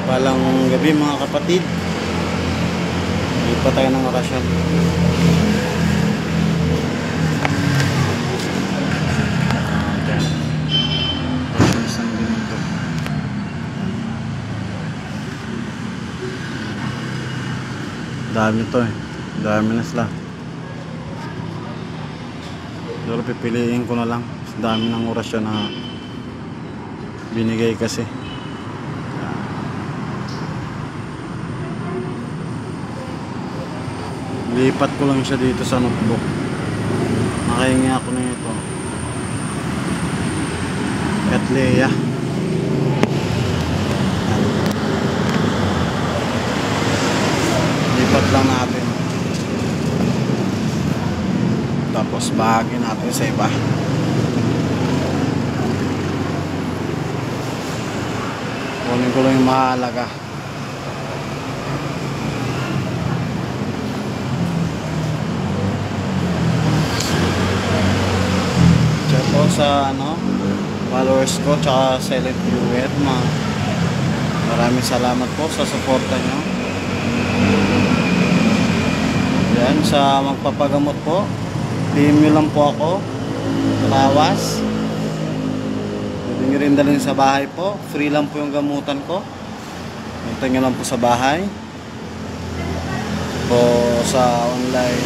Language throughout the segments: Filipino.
Palang gabi mga kapatid. Lipat tayo ng orasyon. Isang minuto. Dami to eh. Dami na sila. Pero pipiliin ko na lang. Dami ng orasyon na binigay kasi. Lipat ko lang siya dito sa notebook. Nakahingi ako na ito. Katleya. Lipat lang natin. Tapos bahagi natin sa iba. Kunin ko lang yung mahalaga. Shoutout sa followers ko tsaka silent viewer. Maraming salamat po sa suporta nyo. Yan, sa magpapagamot po, PM nyo lang po ako, Lawas. Pwede nyo rin dalhin sa bahay po. Free lang po yung gamutan ko. Punta nyo lang po sa bahay o sa online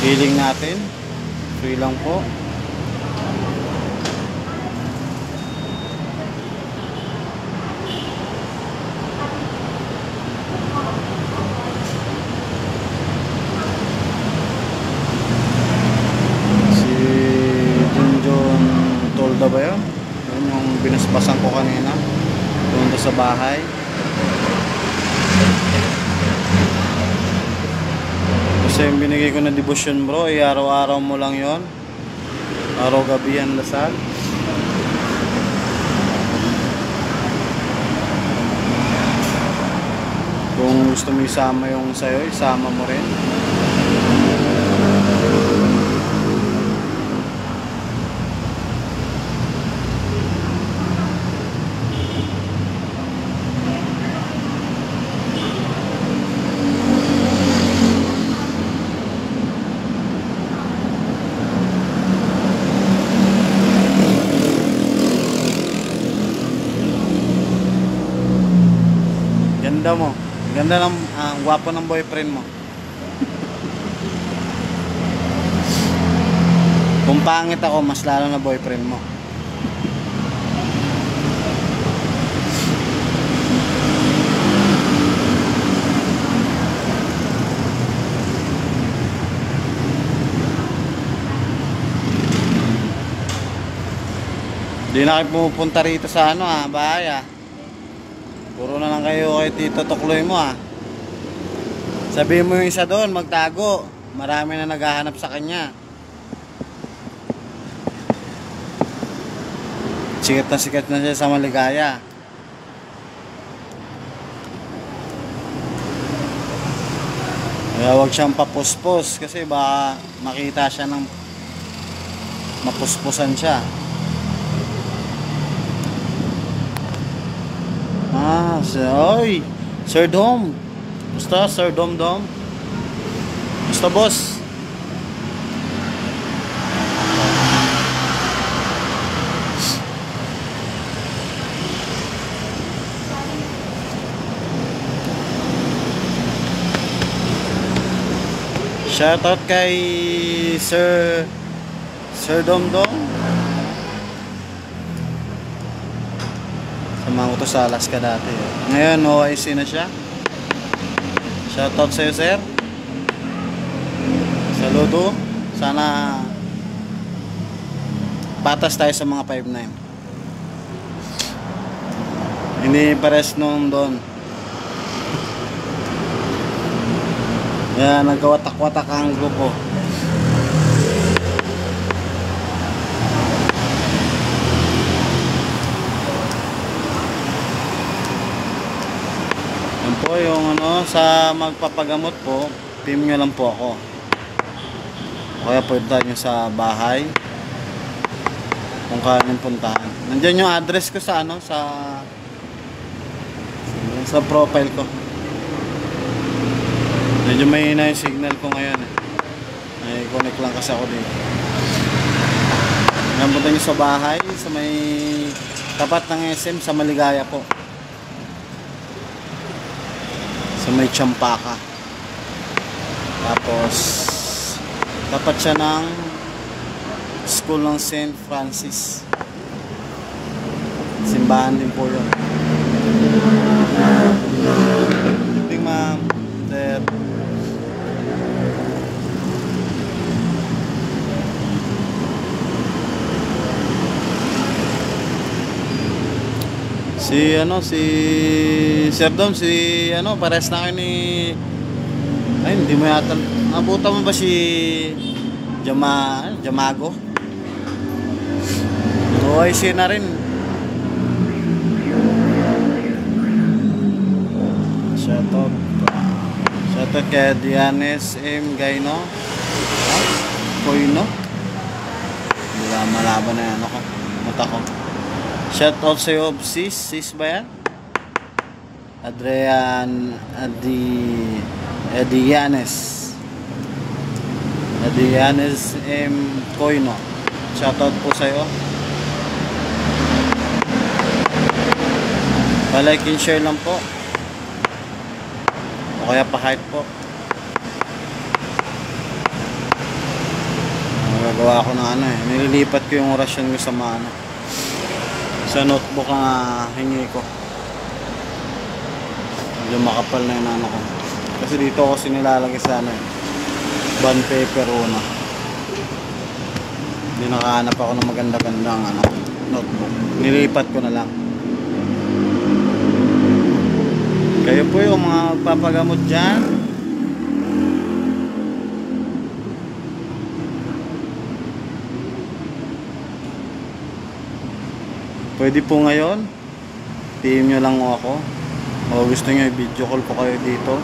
healing natin. Free lang po. Ba yun? Yun yung binasbasan ko kanina doon sa bahay. Kasi yung binigay ko na devotion bro, araw-araw mo lang yon, araw gabi yan lasal. Kung gusto mo isama yung sayo, isama mo rin. Ganda mo. Ganda ng gwapo ng boyfriend mo. Kung pangit ako, mas lalo na boyfriend mo. Di na kayo pumupunta rito sa bahay Puro na lang kayo kay Tito Tukloy mo Sabihin mo yung isa doon, magtago. Marami na naghahanap sa kanya. Sikat na siya sa Maligaya. Kaya huwag siyang papuspos kasi baka makita siya ng mapuspusan siya. Oy, Sir Dom. Basta, Sir Dom. Basta, boss. Shoutout kay Sir Dom. Mga utos sa Alaska dati Ngayon OIC na siya. Shoutout sa'yo sir. Saludo. Sana patas tayo sa mga 5'9". Hindi pares nung doon. Yan, nagkawatak-watak ang grupo. Po yung sa magpapagamot po, PM nyo lang po ako. Kaya punta nyo sa bahay kung kailan puntahan. Nandiyan yung address ko sa sa sa profile ko. Medyo mahina yung signal ko ngayon eh. May connect lang kasi ako dito. Napunta nyo sa bahay, sa may tapat ng SM sa Maligaya po. Sa may Champaka. Tapos tapat siya ng school ng St. Francis. Simbahan din po yun. Good evening, ma'am. Sir. Si Sir Dom, pares na kayo ni... Ay, hindi mo yata... Nabuta mo ba si Jamago? OIC na rin. Shoutout kay Dianes M. Gaino. Koino. Hindi lang malaban na yan ako. Mata ko. Shoutout sa'yo, sis ba yan? Adianes M. Koino. Shoutout po sa'yo. Pa-like and share lang po. O kaya pa-hype po. Magagawa ko ng nililipat ko yung orasyon ko sa sa notebook na hingi ko. Medyo makapal na yung ko. Kasi dito ako nilalagay sa bond paper una. Hindi nakahanap ako ng maganda-gandang notebook. Nilipat ko na lang. Kayo po yung mga papagamot dyan. Pwede po ngayon, PM nyo lang ako. O gusto nyo i-video call ko kayo dito.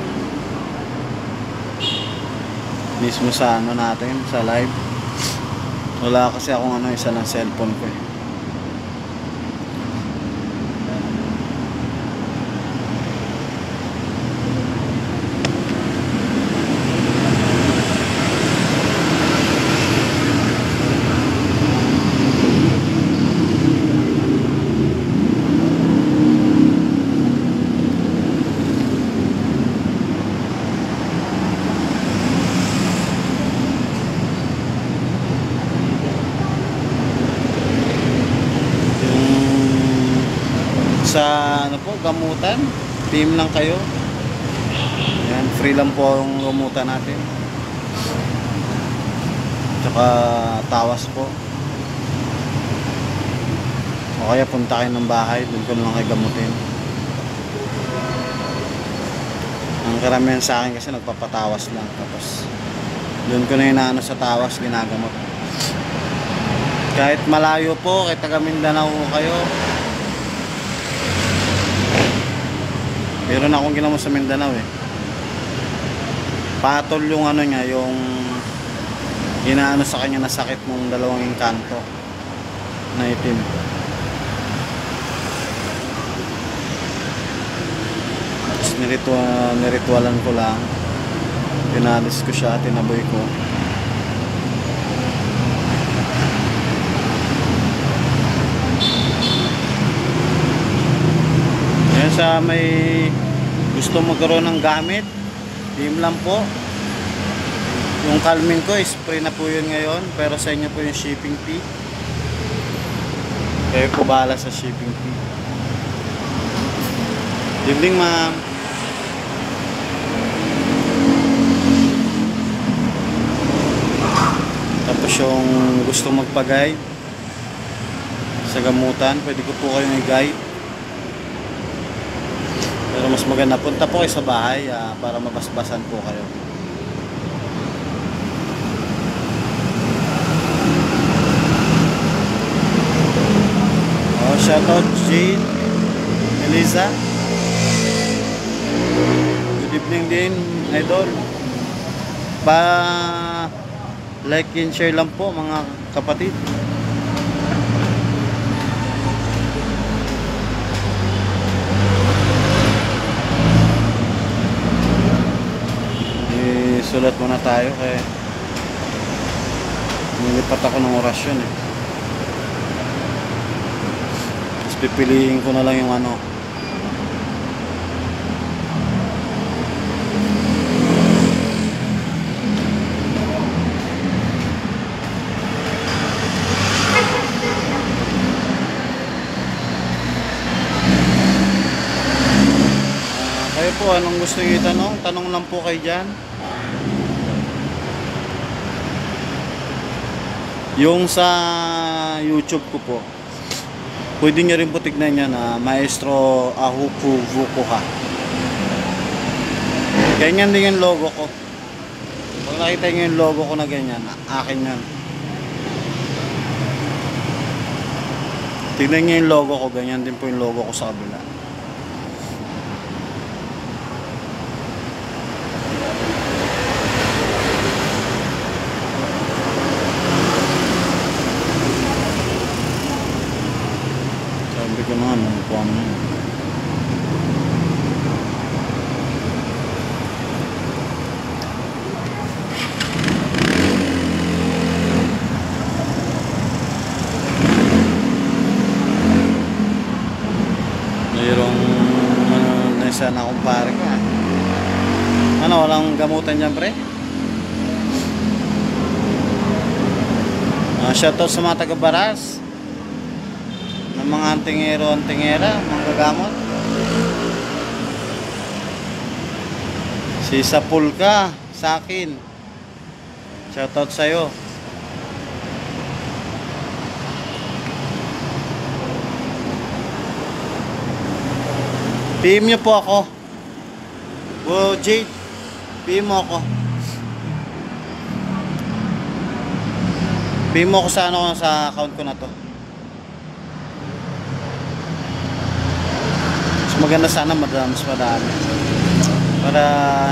Mismo sa natin, sa live. Wala kasi akong isa ng cellphone ko eh. Sa gamutan, team lang kayo. Yan, free lang po ang gamutan natin. Tsaka tawas po. O kaya punta kayo ng bahay, doon ko lang kayo gamutin. Ang karamihan sa akin kasi nagpapatawas lang, tapos doon ko na inaano sa tawas, ginagamot. Kahit malayo po, kahit taga Mindanao kayo, meron akong ginamot sa Mindanao eh. Patol yung niya, yung inaano sa kanya na sakit ng dalawang engkanto na itim. Tapos niritualan ko lang. Pinalis ko siya, tinaboy ko. Sa may gusto magkaroon ng gamit, team lang po. Yung Calmin ko, spray na po yun ngayon, pero sa inyo po yung shipping fee. Kayo po bahala sa shipping fee. Good evening, ma'am. Tapos yung gusto magpa-guide sa gamutan, pwede ko po kayong i-guide. Pero mas maganda, punta po kayo sa bahay para mabasbasan po kayo. Shoutout Jane, Elisa. Good evening din, idol. Like and share lang po mga kapatid. tayo kaya nilipat ako ng orasyon eh. Tapos pipiliin ko na lang yung ano. Kayo po, anong gusto nyo itanong? Tanong lang po kayo dyan. Yung sa YouTube ko po, pwede nyo rin po tignan yan na Maestro Ahuku Vukuha. Ganyan din yung logo ko. Pag nakita nyo yung logo ko na ganyan, akin yan. Tignan nyo yung logo ko, ganyan din po yung logo ko sa kabila. Sabi ko na ano po ano. Mayroong nasa na kumpare ka. Ano, walang gamutan dyan pre? Shoutout sa mga taga-Baras, ng mga antingero-antingera, mga gagamot. Si Sapulka sa akin, shoutout sa'yo. PM nyo po ako. Wow, Jade, PM mo ako. PM mo ako sa ano, sa account ko na to. Mas maganda sana mas madami. Para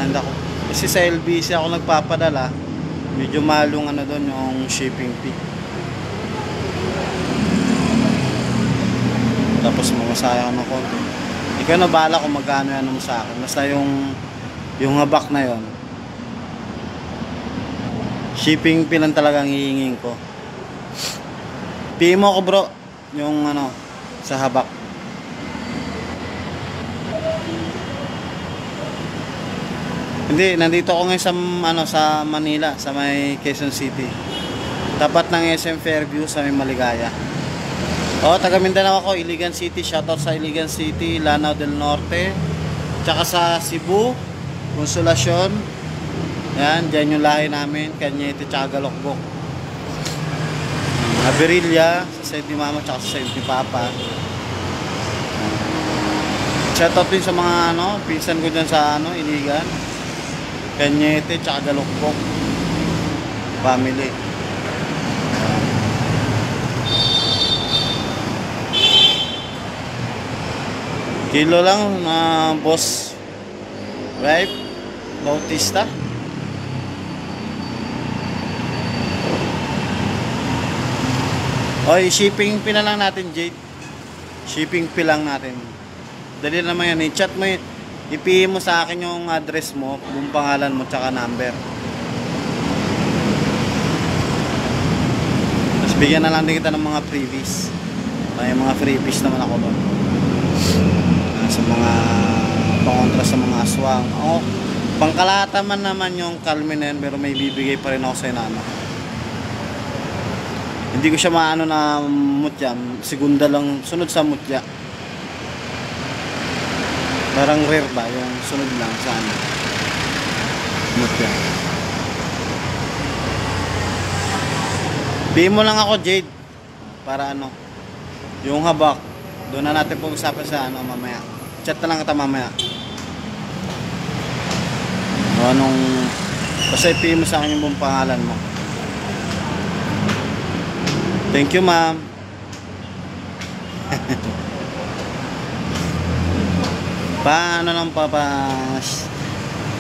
hindi ako, kasi sa LBC ako nagpapadala, medyo malong ano doon yung shipping fee. Tapos mamasaya ako ng konti. Ikaw na bahala kung magkano yan mo sa akin. Basta yung habak na yon, shipping fee lang talagang hihingin ko. PM mo ko bro, yung ano, sa habak. Hindi, nandito ako ngayon sa, ano, sa Manila, sa may Quezon City. Tapat ng SM Fairview sa may Maligaya. O, taga Mindanao ako, Iligan City. Shoutout sa Iligan City, Lanao del Norte. Tsaka sa Cebu, Consolacion. Yan, dyan yung lahi namin, Cañete, tsaka Galokbok. Aberilla, sa side ni Mama, tsaka sa side ni Papa. Shoutout din sa mga ano, pinsan ko dyan sa ano, Iligan, Cañete, tsaka Galokbok family. Kilo lang na boss right Bautista. Oy, shipping fee na lang natin, Jade. Shipping fee lang natin. Dali naman yan, i-chat mo, i-PM mo sa akin yung address mo, yung pangalan mo, tsaka number. Tapos bigyan na lang din kita ng mga freebies. May mga freebies naman ako doon. Sa mga pangontra sa mga aswang. O, pangkalahatan man naman yung Calminen, pero may bibigay pa rin ako sa inano. Hindi ko siya maano na mutya, segunda lang sunod sa mutya. Parang rare ba yung sunod lang sa ano, mutya. Bigyan mo lang ako, Jade, para ano, yung habak doon na natin pag-usapan sa ano mamaya. Chat na lang kita mamaya. O, anong basta i-PM mo sa akin yung buong pangalan mo. Thank you, ma'am. Paano lang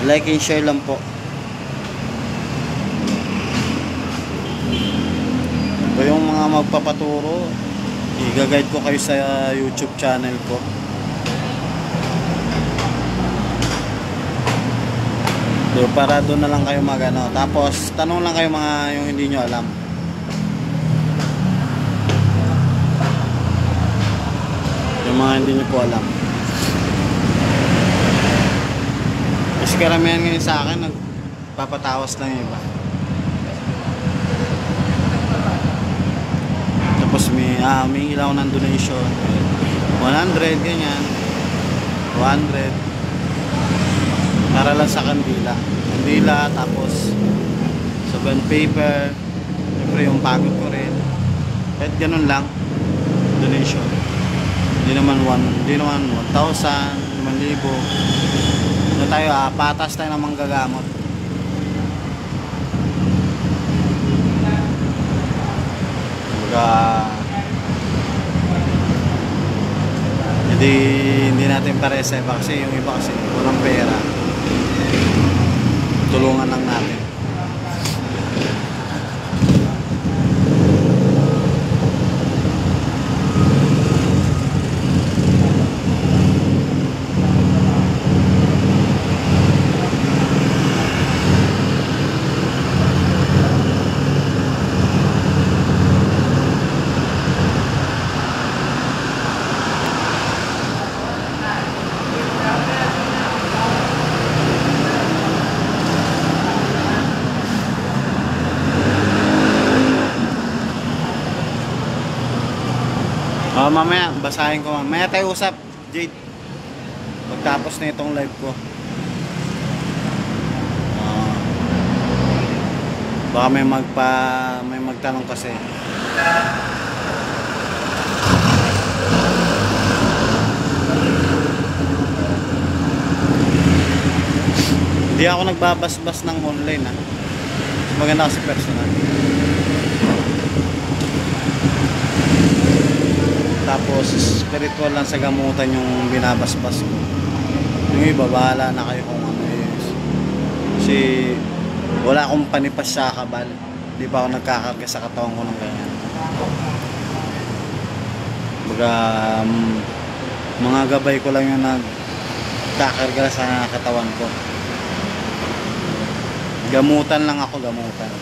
like and share lang po. Ito yung mga magpapaturo, i-guide ko kayo sa YouTube channel ko. So, para doon na lang kayo magano. Tapos tanong lang kayo mga yung hindi nyo alam. Yung mga hindi nyo po alam. Kasi karamihan ngayon sa akin nagpapatawas lang yung iba. Tapos may ilaw ng donation 100 ganyan 100 para lang sa kandila, tapos sa bond paper, siyempre yung pagod ko rin, kahit ganun lang donation, hindi naman 1,000, 5,000 na tayo, patas tayo ng manggagamot. Hindi natin pares sa iba kasi yung iba kasi walang pera, tulungan lang natin. Mamaya, basahin ko. Mamaya tayo usap, Jade. Pagtapos na itong live ko. Baka may magtanong kasi. Hindi ako nagbabasbas ng online, ha. Maganda kasi personal. Tapos spiritual lang sa gamutan yung binabasbas ko. Yung iba, bahala na kayo kung ano is. Kasi wala akong panipas sa kabal. Di pa ako nagkakarga sa katawan ko ng ganyan. Baga, mga gabay ko lang yung nagkakarga sa katawan ko. Gamutan lang ako, gamutan.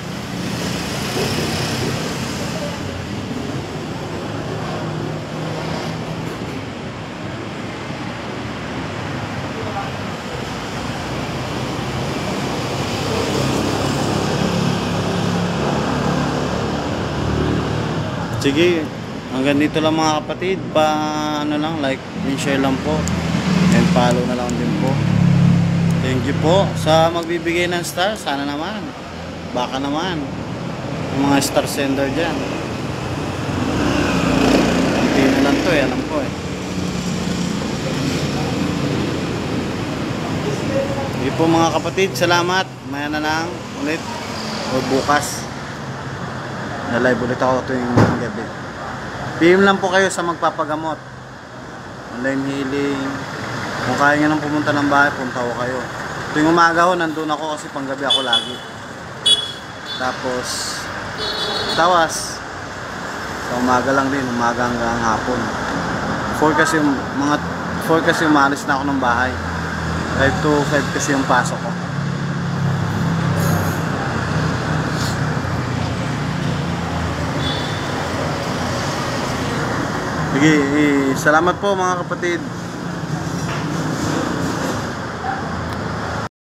Sige, hanggang dito lang mga kapatid. Ano lang, like and share lang po. And follow na lang din po. Thank you po sa magbibigay ng star. Sana naman. Baka naman. Yung mga star sender dyan. Hindi na lang to eh. Alam ko eh. Sige po mga kapatid. Salamat. Maya na lang ulit. O bukas. Na-live ulit ako tuwing gabi. PM lang po kayo sa magpapagamot. Online healing. Kung kaya nyo nang pumunta ng bahay, punta ko kayo. Tuwing umaga ho, nandun ako kasi panggabi ako lagi. Tapos, tawas. Sa umaga lang din, umaga hanggang hapon. 4 kasi umalis na ako ng bahay. 5 to 5 kasi yung pasok ko. Sige, salamat po mga kapatid.